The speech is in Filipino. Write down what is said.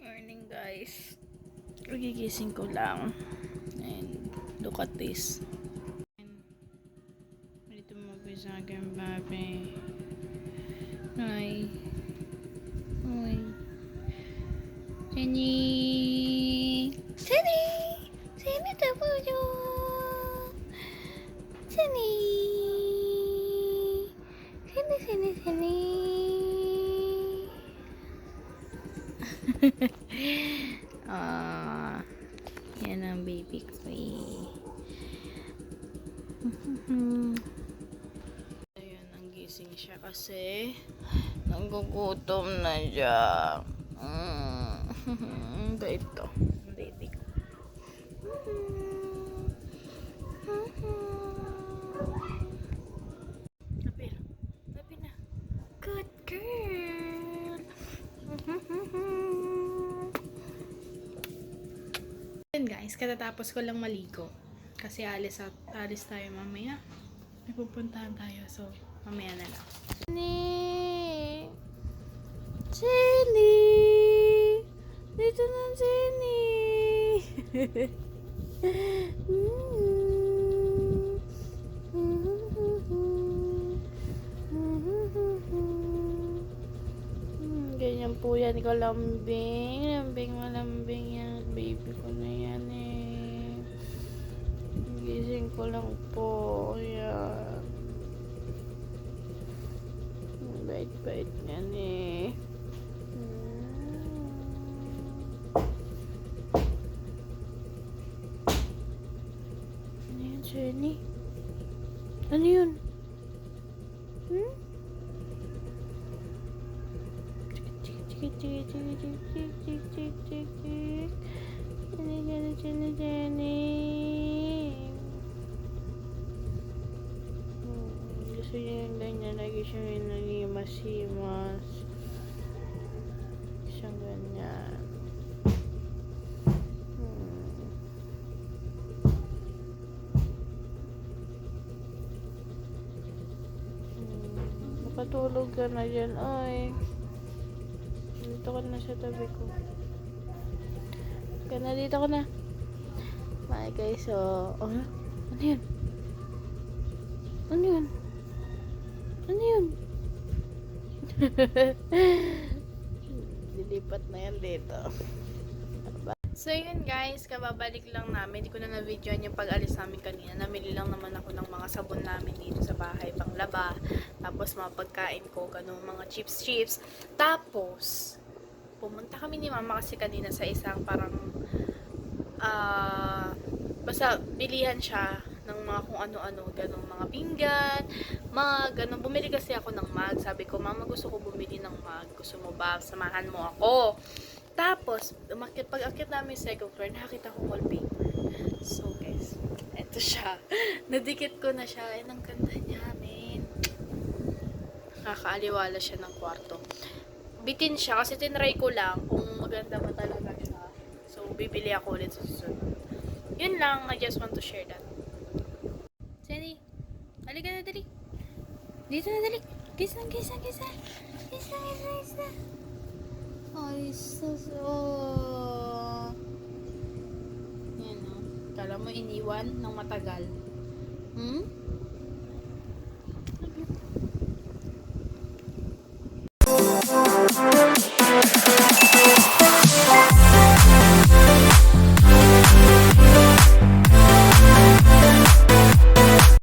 Morning guys. Gigising ko lang. And look at this. Dito mo ba sa akin, babe? Hi. Hi. Jenny! Jenny! Jenny, tapuyo! Jenny! Jenny, Jenny, Jenny! Yan ang baby ko eh. Ayun, ang gising siya kasi nagugutom na siya. Ito, baby ko. Tabi na. Good girl. Yun guys, katatapos ko lang maligo. Kasi alis tayo mamaya. May pupuntahan tayo. So, mamaya na lang. Jenny! Jenny! Dito na, Jenny! Ganyan po yan, kalambing. Malambing yan. Baby ko na yan eh. Gising ko lang po. Ayan. Bait-bait yan eh. Ano yun, Jenny? Ano yun? Jenny. Gusto niya yung ganyan. Lagi siya yung nalimas-himas. Siyang ganyan. Makatulog ka na dyan. Ay. Dito ka na sa tabi ko. Dito ko na. Bye guys. So, ano yun? Ano yun? Ano yun? Dilipat na yan dito. So yun guys, kababalik lang namin. Hindi ko na na-videoan yung pag-alis namin kanina. Namili lang naman ako ng mga sabon namin dito sa bahay, panglaba. Tapos mga pagkain ko, ganun, mga chips. Tapos, pumunta kami ni mama kasi kanina sa isang parang basta bilihan siya ng mga kung ano-ano, ganun, mga pinggan, ganun. Bumili kasi ako ng mug. Sabi ko, mama, gusto ko bumili ng mug. Gusto mo ba? Samahan mo ako. Tapos, pag-akit namin sa second floor, nakakita ko wallpaper. So guys, eto siya. Nadikit ko na siya. Ay, ang ganda niya, men. Nakakaaliwala siya ng kwarto. Bitin siya kasi tinry ko lang kung maganda ba talaga siya. So, bibili ako ulit sa susunod. Yun lang, I just want to share that. Jenny, halika na, dali. Dito na, dali. Kisa. Ay, sus. Oh. Yan, oh. Kala mo iniwan ng matagal.